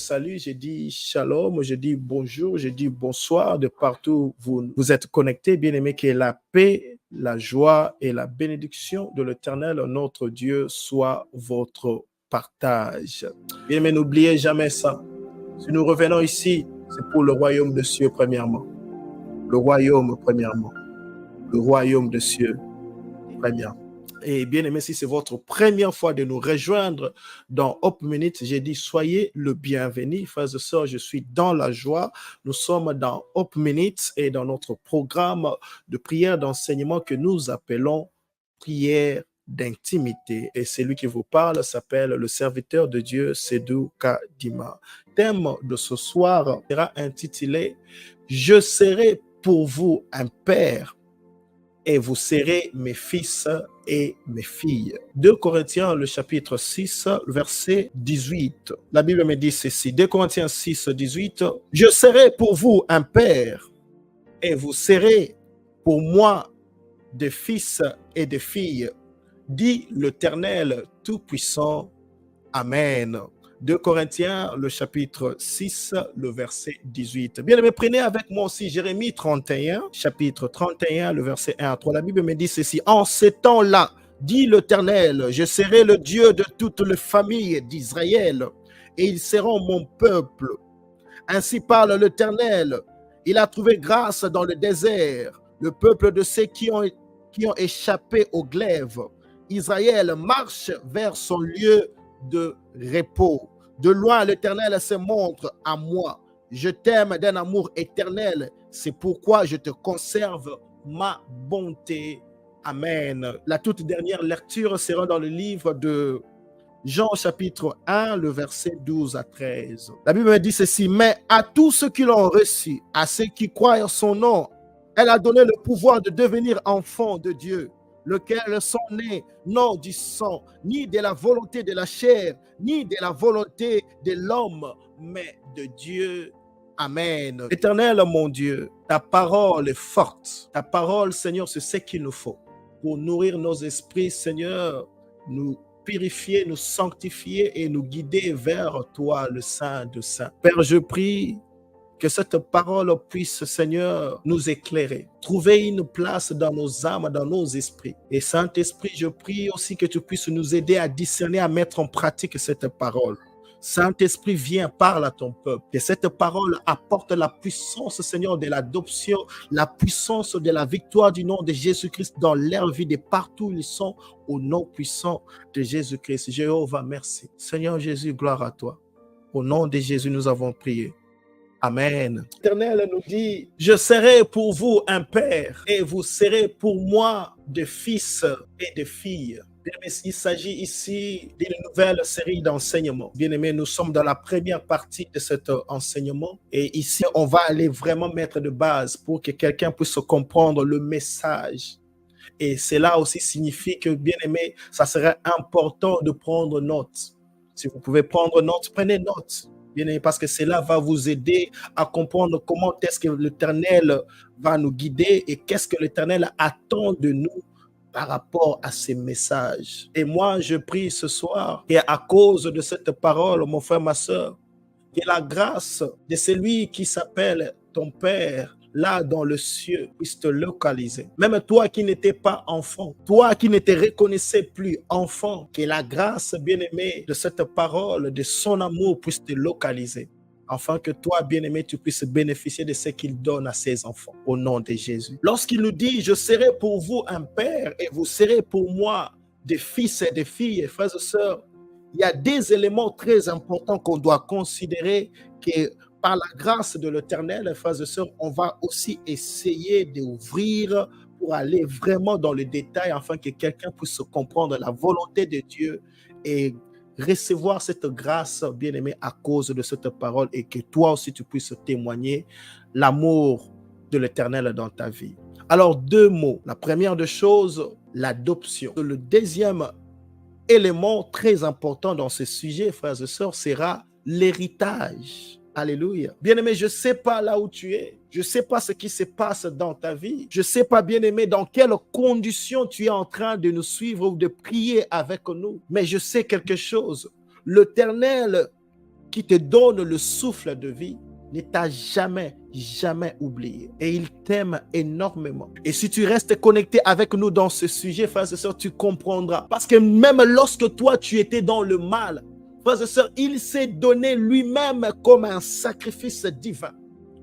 salue, je dis shalom, je dis bonjour, je dis bonsoir de partout où vous êtes connectés. Bien-aimés, que la paix, la joie et la bénédiction de l'Éternel, notre Dieu, soit votre partage. Bien-aimés, n'oubliez jamais ça. Si nous revenons ici, c'est pour le royaume des cieux premièrement. Le royaume premièrement. Le royaume des cieux premièrement. Et bien aimé, si c'est votre première fois de nous rejoindre dans Hope Minute, j'ai dit soyez le bienvenu. Frères et sœurs, je suis dans la joie. Nous sommes dans Hope Minute et dans notre programme de prière d'enseignement que nous appelons prière d'intimité. Et celui qui vous parle s'appelle le serviteur de Dieu, Sédou Kadima. Le thème de ce soir sera intitulé « Je serai pour vous un père et vous serez mes fils et mes filles. » 2 Corinthiens, le chapitre 6, verset 18. La Bible me dit ceci. 2 Corinthiens 6, 18. « Je serai pour vous un père et vous serez pour moi des fils et des filles, dit l'Éternel Tout-Puissant. Amen. » 2 Corinthiens, le chapitre 6, le verset 18. Bien aimé, prenez avec moi aussi Jérémie 31, chapitre 31, le verset 1 à 3. La Bible me dit ceci. « En ces temps-là, dit l'Éternel, je serai le Dieu de toutes les familles d'Israël, et ils seront mon peuple. Ainsi parle l'Éternel, il a trouvé grâce dans le désert, le peuple de ceux qui ont échappé au glaive. Israël marche vers son lieu de repos. De loin, l'Éternel se montre à moi. Je t'aime d'un amour éternel. C'est pourquoi je te conserve ma bonté. » Amen. La toute dernière lecture sera dans le livre de Jean chapitre 1, le verset 12 à 13. La Bible me dit ceci. « Mais à tous ceux qui l'ont reçu, à ceux qui croient en son nom, elle a donné le pouvoir de devenir enfants de Dieu, lequel sont nés non du sang, ni de la volonté de la chair, ni de la volonté de l'homme, mais de Dieu. » Amen. Éternel, mon Dieu, ta parole est forte. Ta parole, Seigneur, c'est ce qu'il nous faut pour nourrir nos esprits, Seigneur, nous purifier, nous sanctifier et nous guider vers toi, le Saint de Saints. Père, je prie que cette parole puisse, Seigneur, nous éclairer, trouver une place dans nos âmes, dans nos esprits. Et Saint-Esprit, je prie aussi que tu puisses nous aider à discerner, à mettre en pratique cette parole. Saint-Esprit, viens, parle à ton peuple. Que cette parole apporte la puissance, Seigneur, de l'adoption, la puissance de la victoire du nom de Jésus-Christ dans leur vie, de partout où ils sont, au nom puissant de Jésus-Christ. Jéhovah, merci. Seigneur Jésus, gloire à toi. Au nom de Jésus, nous avons prié. Amen. L'Éternel nous dit, je serai pour vous un père et vous serez pour moi des fils et des filles. Bien-aimés, il s'agit ici d'une nouvelle série d'enseignements. Bien-aimés, nous sommes dans la première partie de cet enseignement et ici, on va aller vraiment mettre de base pour que quelqu'un puisse comprendre le message. Et cela aussi signifie que, bien-aimés, ça serait important de prendre note. Si vous pouvez prendre note, prenez note. Bien-aimés, parce que cela va vous aider à comprendre comment est-ce que l'Éternel va nous guider et qu'est-ce que l'Éternel attend de nous par rapport à ces messages. Et moi, je prie ce soir et à cause de cette parole, mon frère, ma soeur, que la grâce de celui qui s'appelle ton Père, là dans le ciel, puisse te localiser. Même toi qui n'étais pas enfant, toi qui ne te reconnaissais plus enfant, que la grâce, bien-aimée, de cette parole, de son amour puisse te localiser. Afin que toi, bien-aimé, tu puisses bénéficier de ce qu'il donne à ses enfants, au nom de Jésus. Lorsqu'il nous dit, je serai pour vous un père et vous serez pour moi des fils et des filles, frères et sœurs, il y a des éléments très importants qu'on doit considérer que par la grâce de l'Éternel, frères et sœurs, on va aussi essayer d'ouvrir pour aller vraiment dans le détail afin que quelqu'un puisse comprendre la volonté de Dieu et recevoir cette grâce, bien-aimé, à cause de cette parole et que toi aussi tu puisses témoigner l'amour de l'Éternel dans ta vie. Alors, 2 mots. La première des choses, l'adoption. Le deuxième élément très important dans ce sujet, frères et sœurs, sera l'héritage. Alléluia. Bien-aimé, je ne sais pas là où tu es. Je ne sais pas ce qui se passe dans ta vie. Je ne sais pas, bien-aimé, dans quelles conditions tu es en train de nous suivre ou de prier avec nous. Mais je sais quelque chose. L'Éternel qui te donne le souffle de vie, ne t'a jamais, jamais oublié. Et il t'aime énormément. Et si tu restes connecté avec nous dans ce sujet, frères et sœurs, tu comprendras. Parce que même lorsque toi, tu étais dans le mal, frères et sœurs, il s'est donné lui-même comme un sacrifice divin.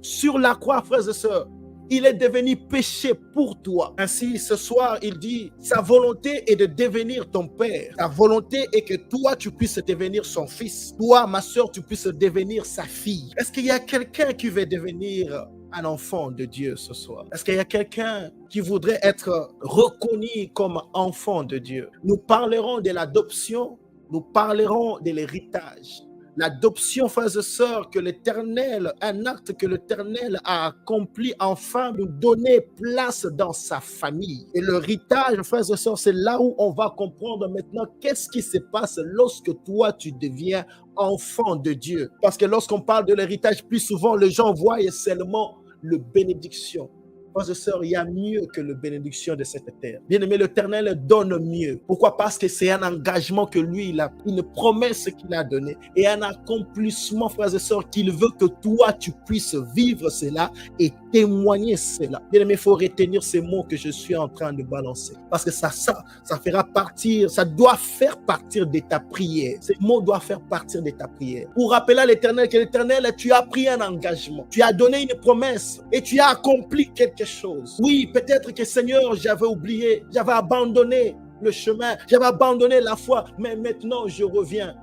Sur la croix, frères et sœurs, il est devenu péché pour toi. Ainsi, ce soir, il dit, sa volonté est de devenir ton père. Sa volonté est que toi, tu puisses devenir son fils. Toi, ma soeur, tu puisses devenir sa fille. Est-ce qu'il y a quelqu'un qui veut devenir un enfant de Dieu ce soir? Est-ce qu'il y a quelqu'un qui voudrait être reconnu comme enfant de Dieu? Nous parlerons de l'adoption, nous parlerons de l'héritage. L'adoption, frères et sœurs, que l'Éternel, un acte que l'Éternel a accompli, enfin nous donner place dans sa famille. Et l'héritage, frères et sœurs, c'est là où on va comprendre maintenant qu'est-ce qui se passe lorsque toi, tu deviens enfant de Dieu. Parce que lorsqu'on parle de l'héritage, plus souvent, les gens voient seulement le bénédiction. Frères et sœurs, il y a mieux que la bénédiction de cette terre. Bien aimé, l'Éternel donne mieux. Pourquoi? Parce que c'est un engagement que lui, il a, une promesse qu'il a donnée et un accomplissement, frères et sœurs, qu'il veut que toi, tu puisses vivre cela et témoigner cela. Bien aimé, il faut retenir ces mots que je suis en train de balancer. Parce que ça fera partir, ça doit faire partir de ta prière. Ces mots doivent faire partir de ta prière. Pour rappeler à l'Éternel que l'Éternel, tu as pris un engagement. Tu as donné une promesse et tu as accompli quelque chose. Oui, peut-être que Seigneur, j'avais oublié, j'avais abandonné le chemin, j'avais abandonné la foi, mais maintenant je reviens.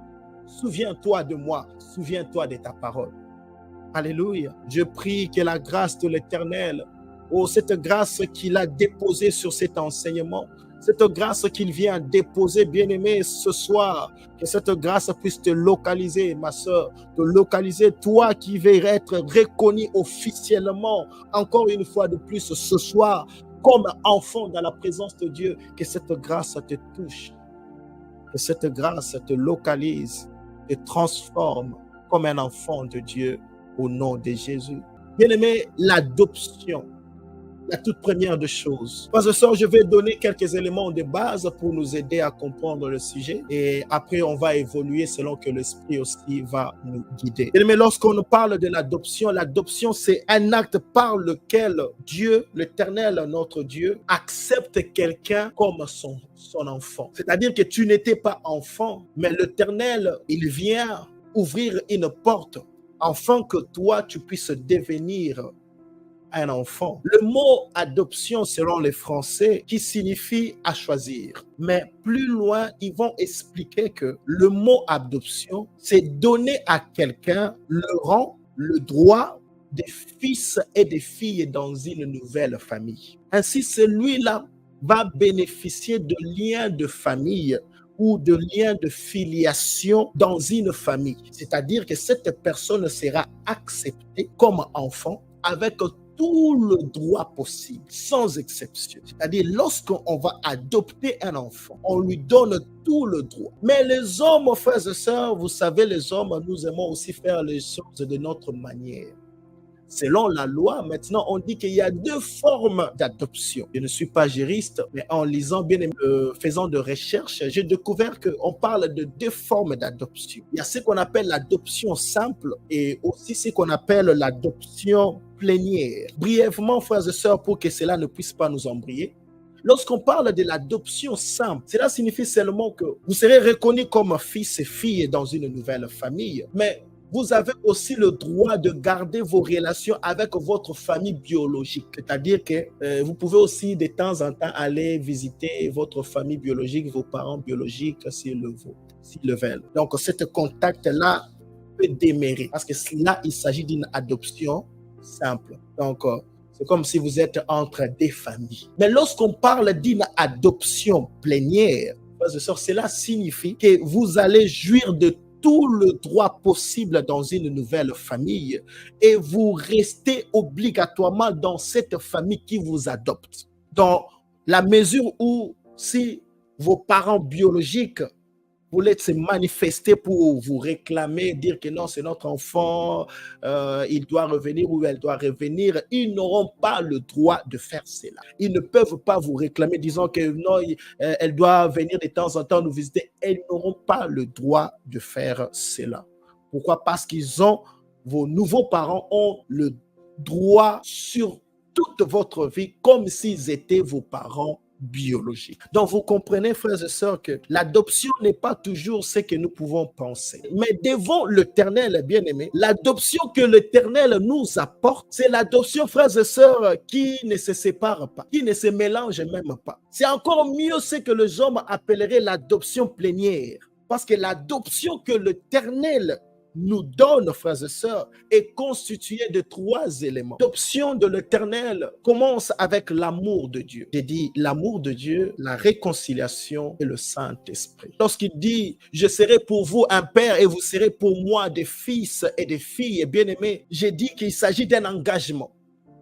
Souviens-toi de moi, souviens-toi de ta parole. Alléluia. Je prie que la grâce de l'Éternel, cette grâce qu'il a déposée sur cet enseignement, cette grâce qu'il vient déposer, bien-aimé, ce soir, que cette grâce puisse te localiser, ma soeur, te localiser, toi qui veux être reconnu officiellement, encore une fois de plus ce soir, comme enfant dans la présence de Dieu, que cette grâce te touche, que cette grâce te localise, te transforme comme un enfant de Dieu au nom de Jésus. Bien-aimé, l'adoption, la toute première des choses. Parce que ça, je vais donner quelques éléments de base pour nous aider à comprendre le sujet. Et après, on va évoluer selon que l'Esprit aussi va nous guider. Mais lorsqu'on parle de l'adoption, c'est un acte par lequel Dieu, l'Éternel, notre Dieu, accepte quelqu'un comme son enfant. C'est-à-dire que tu n'étais pas enfant, mais l'Éternel, il vient ouvrir une porte afin que toi, tu puisses devenir un enfant. Le mot adoption, selon les Français, qui signifie à choisir. Mais plus loin, ils vont expliquer que le mot adoption, c'est donner à quelqu'un le rang, le droit des fils et des filles dans une nouvelle famille. Ainsi, celui-là va bénéficier de liens de famille ou de liens de filiation dans une famille. C'est-à-dire que cette personne sera acceptée comme enfant avec tout le droit possible, sans exception. C'est-à-dire, lorsqu'on va adopter un enfant, on lui donne tout le droit. Mais les hommes, frères et sœurs, vous savez, les hommes, nous aimons aussi faire les choses de notre manière. Selon la loi, maintenant, on dit qu'il y a deux formes d'adoption. Je ne suis pas juriste, mais en lisant bien et faisant de recherches, j'ai découvert qu'on parle de deux formes d'adoption. Il y a ce qu'on appelle l'adoption simple et aussi ce qu'on appelle l'adoption plénière. Brièvement, frères et sœurs, pour que cela ne puisse pas nous embrouiller, lorsqu'on parle de l'adoption simple, cela signifie seulement que vous serez reconnu comme fils et fille dans une nouvelle famille, mais vous avez aussi le droit de garder vos relations avec votre famille biologique. C'est-à-dire que vous pouvez aussi de temps en temps aller visiter votre famille biologique, vos parents biologiques s'ils le veulent. Donc, ce contact-là peut demeurer parce que là, il s'agit d'une adoption simple. Donc, c'est comme si vous êtes entre deux familles. Mais lorsqu'on parle d'une adoption plénière, cela signifie que vous allez jouir de tout le droit possible dans une nouvelle famille et vous restez obligatoirement dans cette famille qui vous adopte. Dans la mesure où si vos parents biologiques voulaient se manifester pour vous réclamer, dire que non, c'est notre enfant, il doit revenir ou elle doit revenir, ils n'auront pas le droit de faire cela. Ils ne peuvent pas vous réclamer disant que non, elle doit venir de temps en temps nous visiter. Ils n'auront pas le droit de faire cela. Pourquoi? Parce vos nouveaux parents ont le droit sur toute votre vie comme s'ils étaient vos parents biologiques. Donc, vous comprenez, frères et sœurs, que l'adoption n'est pas toujours ce que nous pouvons penser. Mais devant l'Éternel, bien-aimé, l'adoption que l'Éternel nous apporte, c'est l'adoption, frères et sœurs, qui ne se sépare pas, qui ne se mélange même pas. C'est encore mieux ce que les hommes appelleraient l'adoption plénière. Parce que l'adoption que l'Éternel nous donne, frères et sœurs, est constituée de 3 éléments. L'adoption de l'Éternel commence avec l'amour de Dieu. J'ai dit l'amour de Dieu, la réconciliation et le Saint-Esprit. Lorsqu'il dit « Je serai pour vous un père et vous serez pour moi des fils et des filles bien-aimés », j'ai dit qu'il s'agit d'un engagement.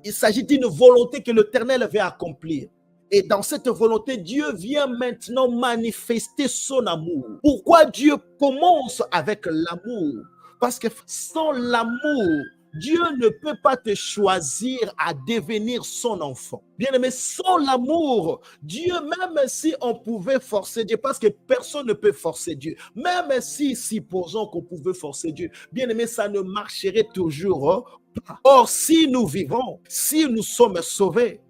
Il s'agit d'une volonté que l'Éternel veut accomplir. Et dans cette volonté, Dieu vient maintenant manifester son amour. Pourquoi Dieu commence avec l'amour? Parce que sans l'amour, Dieu ne peut pas te choisir à devenir son enfant. Bien aimé, sans l'amour, Dieu, même si on pouvait forcer Dieu, parce que personne ne peut forcer Dieu, même si, supposons qu'on pouvait forcer Dieu, bien aimé, ça ne marcherait toujours pas. Or, si nous vivons, si nous sommes sauvés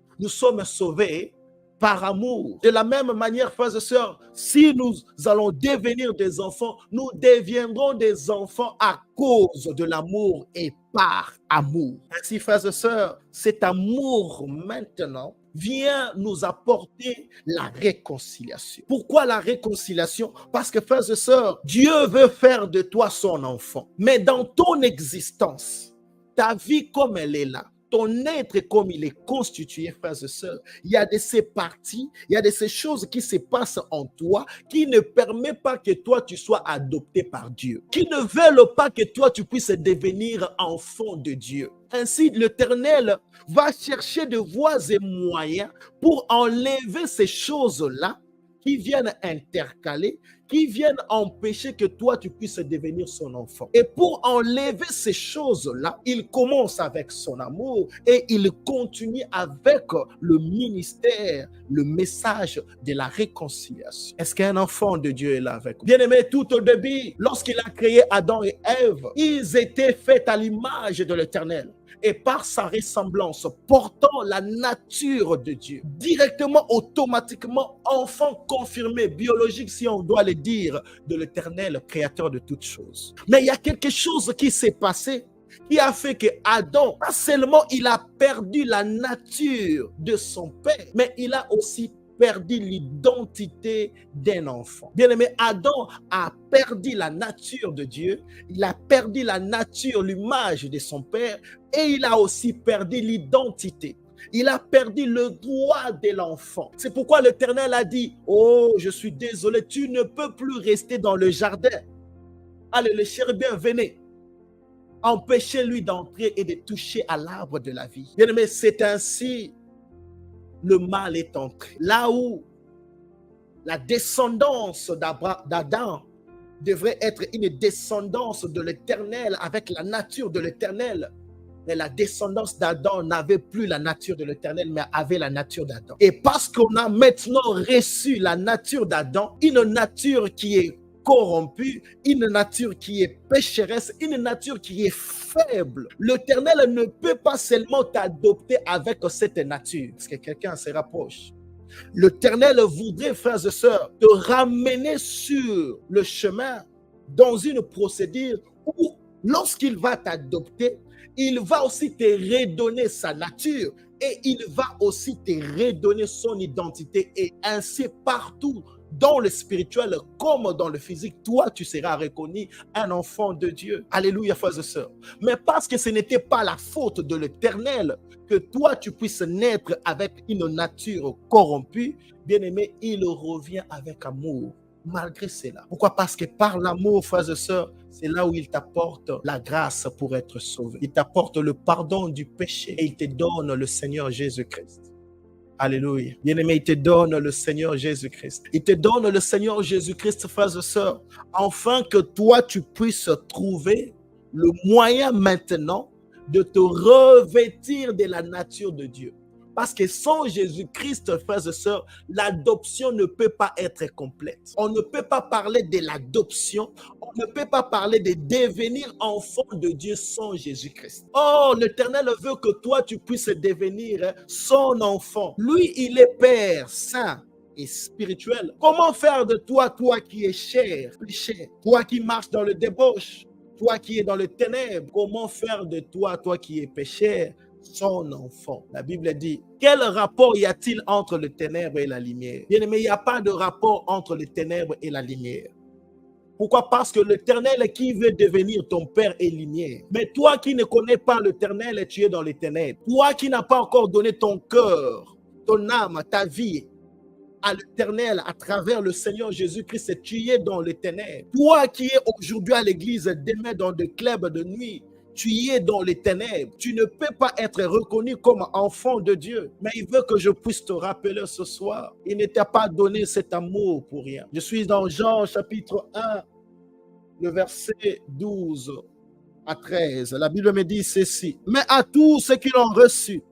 par amour. De la même manière, frères et sœurs, si nous allons devenir des enfants, nous deviendrons des enfants à cause de l'amour et par amour. Ainsi, frères et sœurs, cet amour maintenant vient nous apporter la réconciliation. Pourquoi la réconciliation? Parce que, frères et sœurs, Dieu veut faire de toi son enfant. Mais dans ton existence, ta vie comme elle est là, ton être comme il est constitué, frères et sœurs, il y a de ces parties, il y a de ces choses qui se passent en toi qui ne permettent pas que toi tu sois adopté par Dieu, qui ne veulent pas que toi tu puisses devenir enfant de Dieu. Ainsi, l'Éternel va chercher de voies et moyens pour enlever ces choses-là qui viennent intercaler, qui viennent empêcher que toi, tu puisses devenir son enfant. Et pour enlever ces choses-là, il commence avec son amour et il continue avec le ministère, le message de la réconciliation. Est-ce qu'un enfant de Dieu est là avec vous? Bien-aimé, tout au début, lorsqu'il a créé Adam et Ève, ils étaient faits à l'image de l'Éternel et par sa ressemblance, portant la nature de Dieu. Directement, automatiquement, enfant confirmé, biologique, si on doit le dire, de l'Éternel, créateur de toutes choses. Mais il y a quelque chose qui s'est passé, qui a fait que Adam, pas seulement il a perdu la nature de son père, mais il a aussi perdu l'identité d'un enfant. Bien-aimé, Adam a perdu la nature de Dieu, il a perdu la nature, l'image de son père, et il a aussi perdu l'identité. Il a perdu le droit de l'enfant. C'est pourquoi l'Éternel a dit, « Oh, je suis désolé, tu ne peux plus rester dans le jardin. Allez, les chérubins, venez. Empêchez-lui d'entrer et de toucher à l'arbre de la vie. » Bien-aimé, c'est ainsi le mal est entré. Là où la descendance d'Adam devrait être une descendance de l'Éternel avec la nature de l'Éternel. Mais la descendance d'Adam n'avait plus la nature de l'Éternel, mais avait la nature d'Adam. Et parce qu'on a maintenant reçu la nature d'Adam, une nature qui est corrompue, une nature qui est pécheresse, une nature qui est faible. L'Éternel ne peut pas seulement t'adopter avec cette nature, parce que quelqu'un se rapproche. L'Éternel voudrait, frères et sœurs, te ramener sur le chemin dans une procédure où, lorsqu'il va t'adopter, il va aussi te redonner sa nature et il va aussi te redonner son identité. Et ainsi, partout dans le spirituel comme dans le physique, toi, tu seras reconnu un enfant de Dieu. Alléluia, frères et sœurs. Mais parce que ce n'était pas la faute de l'Éternel que toi, tu puisses naître avec une nature corrompue, bien-aimé, il revient avec amour. Malgré cela. Pourquoi? Parce que par l'amour, frères et sœurs, c'est là où il t'apporte la grâce pour être sauvé. Il t'apporte le pardon du péché et il te donne le Seigneur Jésus-Christ. Alléluia. Bien-aimé, il te donne le Seigneur Jésus-Christ. Il te donne le Seigneur Jésus-Christ, frères et sœurs, afin que toi, tu puisses trouver le moyen maintenant de te revêtir de la nature de Dieu. Parce que sans Jésus-Christ, frères et sœurs, l'adoption ne peut pas être complète. On ne peut pas parler de l'adoption, on ne peut pas parler de devenir enfant de Dieu sans Jésus-Christ. Oh, l'Éternel veut que toi, tu puisses devenir son enfant. Lui, il est Père saint et spirituel. Comment faire de toi, toi qui es cher, péché, toi qui marches dans le débauche, toi qui es dans le ténèbre, comment faire de toi, toi qui es péché, son enfant? La Bible dit, quel rapport y a-t-il entre le ténèbre et la lumière? Bien aimé, il n'y a pas de rapport entre le ténèbre et la lumière. Pourquoi? Parce que l'Éternel qui veut devenir ton Père est lumière. Mais toi qui ne connais pas l'Éternel, tu es dans les ténèbres. Toi qui n'as pas encore donné ton cœur, ton âme, ta vie à l'Éternel à travers le Seigneur Jésus-Christ, tu es dans les ténèbres. Toi qui es aujourd'hui à l'église, demain dans des clubs de nuit, tu y es dans les ténèbres. Tu ne peux pas être reconnu comme enfant de Dieu. Mais il veut que je puisse te rappeler ce soir. Il ne t'a pas donné cet amour pour rien. Je suis dans Jean chapitre 1, le verset 12 à 13. La Bible me dit ceci. Mais à tous ceux qui l'ont reçu,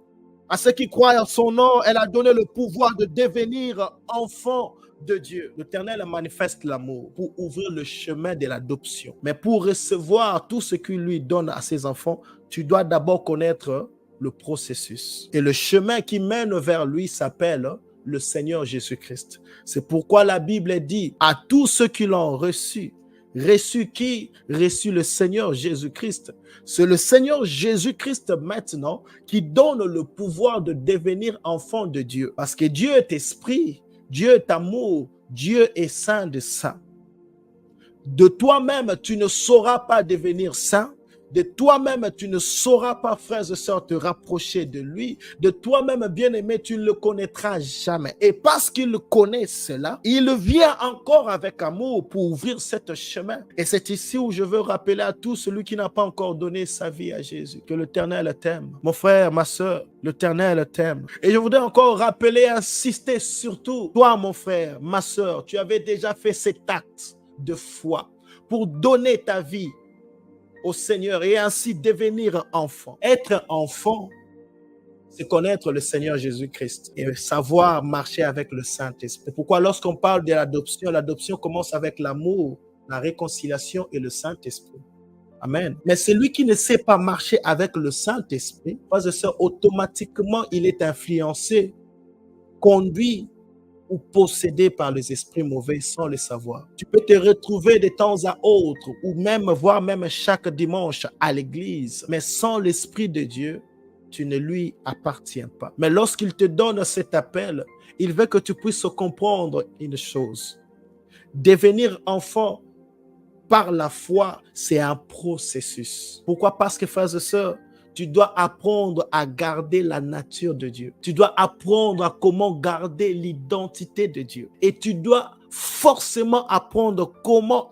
à ceux qui croient en son nom, elle a donné le pouvoir de devenir enfants de Dieu. L'Éternel manifeste l'amour pour ouvrir le chemin de l'adoption. Mais pour recevoir tout ce qu'il lui donne à ses enfants, tu dois d'abord connaître le processus. Et le chemin qui mène vers lui s'appelle le Seigneur Jésus-Christ. C'est pourquoi la Bible dit à tous ceux qui l'ont reçu. Reçu qui? Reçu le Seigneur Jésus-Christ. C'est le Seigneur Jésus-Christ maintenant qui donne le pouvoir de devenir enfant de Dieu. Parce que Dieu est esprit, Dieu est amour, Dieu est saint de saints. De toi-même, tu ne sauras pas devenir saint. De toi-même, tu ne sauras pas, frères et sœurs, te rapprocher de lui. De toi-même, bien-aimé, tu ne le connaîtras jamais. Et parce qu'il connaît cela, il vient encore avec amour pour ouvrir ce chemin. Et c'est ici où je veux rappeler à tout celui qui n'a pas encore donné sa vie à Jésus, que l'Éternel t'aime. Mon frère, ma sœur, l'Éternel t'aime. Et je voudrais encore rappeler, insister surtout, toi, mon frère, ma sœur, tu avais déjà fait cet acte de foi pour donner ta vie au Seigneur et ainsi devenir enfant. Être enfant, c'est connaître le Seigneur Jésus-Christ et savoir marcher avec le Saint-Esprit. Pourquoi lorsqu'on parle de l'adoption, l'adoption commence avec l'amour, la réconciliation et le Saint-Esprit. Amen. Mais celui qui ne sait pas marcher avec le Saint-Esprit, automatiquement, il est influencé, conduit ou possédé par les esprits mauvais sans le savoir. Tu peux te retrouver de temps à autre ou même voir même chaque dimanche à l'église, mais sans l'Esprit de Dieu, tu ne lui appartiens pas. Mais lorsqu'il te donne cet appel, il veut que tu puisses comprendre une chose. Devenir enfant par la foi, c'est un processus. Pourquoi? Parce que, frères et sœurs, tu dois apprendre à garder la nature de Dieu. Tu dois apprendre à comment garder l'identité de Dieu. Et tu dois forcément apprendre comment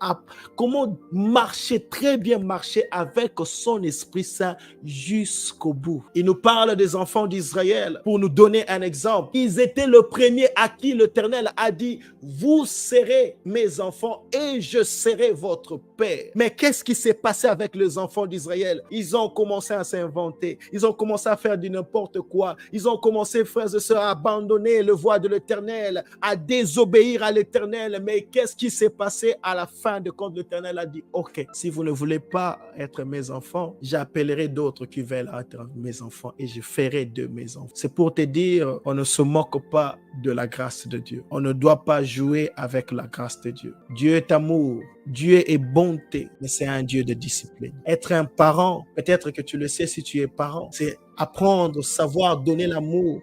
marcher, très bien marcher avec son Esprit Saint jusqu'au bout. Il nous parle des enfants d'Israël pour nous donner un exemple. Ils étaient le premier à qui l'Éternel a dit, vous serez mes enfants et je serai votre Père. Mais qu'est-ce qui s'est passé avec les enfants d'Israël? Ils ont commencé à s'inventer. Ils ont commencé à faire du n'importe quoi. Ils ont commencé, frères et sœurs, à abandonner le voie de l'Éternel, à désobéir à l'Éternel. Mais qu'est-ce qui s'est passé à la fin de compte? L'Éternel a dit, ok, si vous ne voulez pas être mes enfants, j'appellerai d'autres qui veulent être mes enfants et je ferai de mes enfants. C'est pour te dire, on ne se moque pas de la grâce de Dieu. On ne doit pas jouer avec la grâce de Dieu. Dieu est amour. Dieu est bonté, mais c'est un Dieu de discipline. Être un parent, peut-être que tu le sais si tu es parent, c'est apprendre, savoir donner l'amour,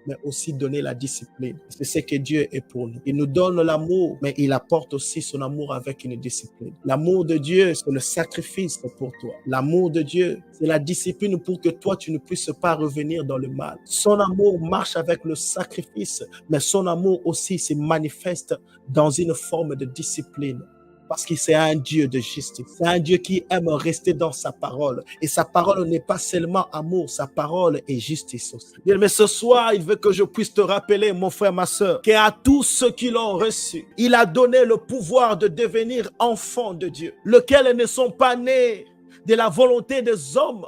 mais aussi donner la discipline. C'est ce que Dieu est pour nous. Il nous donne l'amour, mais il apporte aussi son amour avec une discipline. L'amour de Dieu, c'est le sacrifice pour toi. L'amour de Dieu, c'est la discipline pour que toi, tu ne puisses pas revenir dans le mal. Son amour marche avec le sacrifice, mais son amour aussi se manifeste dans une forme de discipline. Parce que c'est un Dieu de justice. C'est un Dieu qui aime rester dans sa parole. Et sa parole n'est pas seulement amour, sa parole est justice aussi. Bien, mais ce soir, il veut que je puisse te rappeler, mon frère, ma sœur, qu'à tous ceux qui l'ont reçu, il a donné le pouvoir de devenir enfants de Dieu, lesquels ne sont pas nés de la volonté des hommes,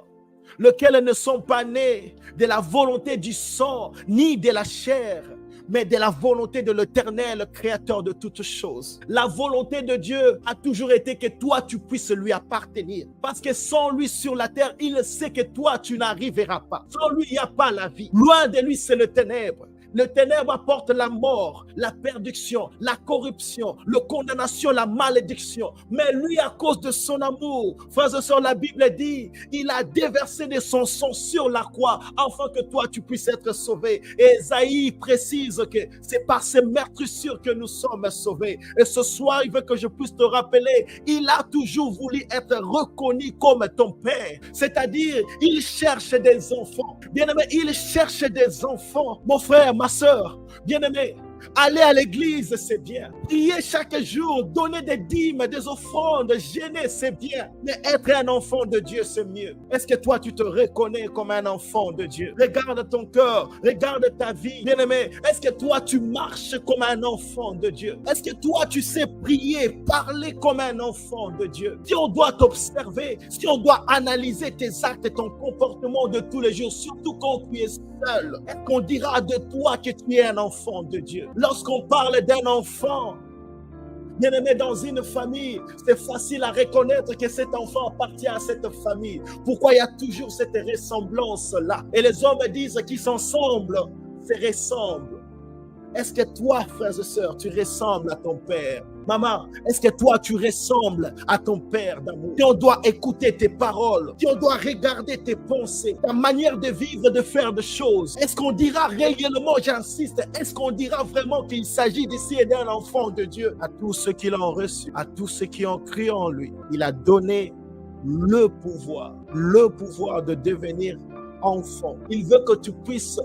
lesquels ne sont pas nés de la volonté du sang, ni de la chair, mais de la volonté de l'Éternel, créateur de toutes choses. La volonté de Dieu a toujours été que toi, tu puisses lui appartenir. Parce que sans lui sur la terre, il sait que toi, tu n'arriveras pas. Sans lui, il n'y a pas la vie. Loin de lui, c'est le ténèbre. Le ténèbre apporte la mort, la perdition, la corruption, la condamnation, la malédiction. Mais lui, à cause de son amour, frères et sœurs, la Bible dit, il a déversé de son sang sur la croix, afin que toi, tu puisses être sauvé. Et Esaïe précise que c'est par ces meurtrissures que nous sommes sauvés. Et ce soir, il veut que je puisse te rappeler, il a toujours voulu être reconnu comme ton Père. C'est-à-dire, il cherche des enfants. Bien-aimé, il cherche des enfants. Mon frère, ma sœur, bien-aimé, aller à l'église, c'est bien. Prier chaque jour, donner des dîmes, des offrandes, gêner, c'est bien. Mais être un enfant de Dieu, c'est mieux. Est-ce que toi, tu te reconnais comme un enfant de Dieu? Regarde ton cœur, regarde ta vie. Bien-aimé, est-ce que toi, tu marches comme un enfant de Dieu? Est-ce que toi, tu sais prier, parler comme un enfant de Dieu? Si on doit t'observer, si on doit analyser tes actes et ton comportement de tous les jours, surtout quand tu es seul, est-ce qu'on dira de toi que tu es un enfant de Dieu? Lorsqu'on parle d'un enfant, bien-aimé, dans une famille, c'est facile à reconnaître que cet enfant appartient à cette famille. Pourquoi il y a toujours cette ressemblance-là? Et les hommes disent qu'ils s'ensemblent, se ressemblent. Est-ce que toi, frères et sœurs, tu ressembles à ton père? Maman, est-ce que toi, tu ressembles à ton père d'amour? Si on doit écouter tes paroles, si on doit regarder tes pensées, ta manière de vivre, de faire des choses, est-ce qu'on dira réellement, j'insiste, est-ce qu'on dira vraiment qu'il s'agit d'ici et d'un enfant de Dieu? À tous ceux qui l'ont reçu, à tous ceux qui ont cru en lui, il a donné le pouvoir de devenir enfant. Il veut que tu puisses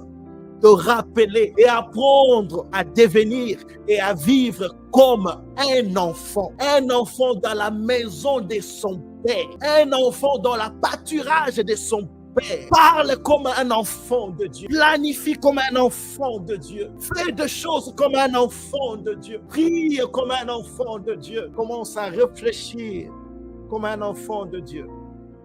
te rappeler et apprendre à devenir et à vivre comme un enfant dans la maison de son père, un enfant dans la pâturage de son père. Parle comme un enfant de Dieu, planifie comme un enfant de Dieu, fais des choses comme un enfant de Dieu, prie comme un enfant de Dieu, commence à réfléchir comme un enfant de Dieu.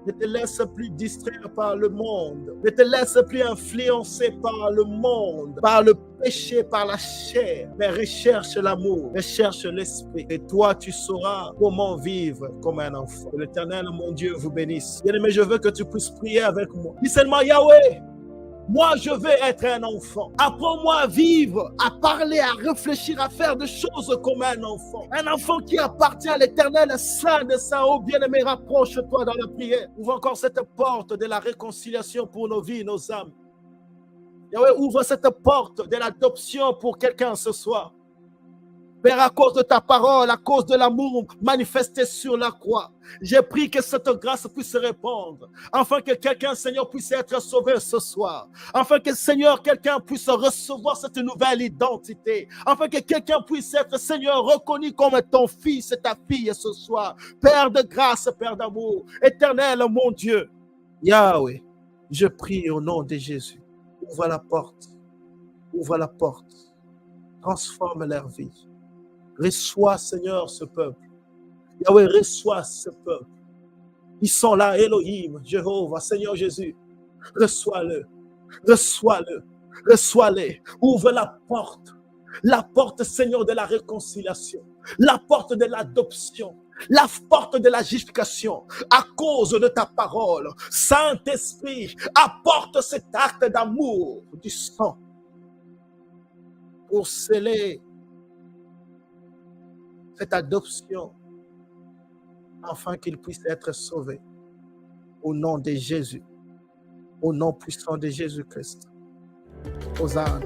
Ne te laisse plus distraire par le monde. Ne te laisse plus influencer par le monde, par le péché, par la chair. Mais recherche l'amour, recherche l'esprit. Et toi, tu sauras comment vivre comme un enfant. Que l'Éternel, mon Dieu, vous bénisse. Bien-aimé, je veux que tu puisses prier avec moi. Dis seulement, Yahweh, moi, je veux être un enfant. Apprends-moi à vivre, à parler, à réfléchir, à faire des choses comme un enfant. Un enfant qui appartient à l'Éternel, saint de saint. Oh, bien-aimé, rapproche-toi dans la prière. Ouvre encore cette porte de la réconciliation pour nos vies, nos âmes. Yahweh, ouvre cette porte de l'adoption pour quelqu'un ce soir. Père, à cause de ta parole, à cause de l'amour manifesté sur la croix, j'ai pris que cette grâce puisse se répandre, afin que quelqu'un, Seigneur, puisse être sauvé ce soir, afin que, Seigneur, quelqu'un puisse recevoir cette nouvelle identité, afin que quelqu'un puisse être, Seigneur, reconnu comme ton fils et ta fille ce soir. Père de grâce, Père d'amour, éternel, mon Dieu, Yahweh, je prie au nom de Jésus, ouvre la porte, transforme leur vie. Reçois, Seigneur, ce peuple. Yahweh, reçois ce peuple. Ils sont là, Elohim, Jéhovah, Seigneur Jésus. Reçois-le. Ouvre la porte, Seigneur, de la réconciliation, la porte de l'adoption, la porte de la justification, à cause de ta parole. Saint-Esprit, apporte cet acte d'amour du sang pour sceller cette adoption, afin qu'il puisse être sauvé. Au nom de Jésus, au nom puissant de Jésus-Christ. Hosanna.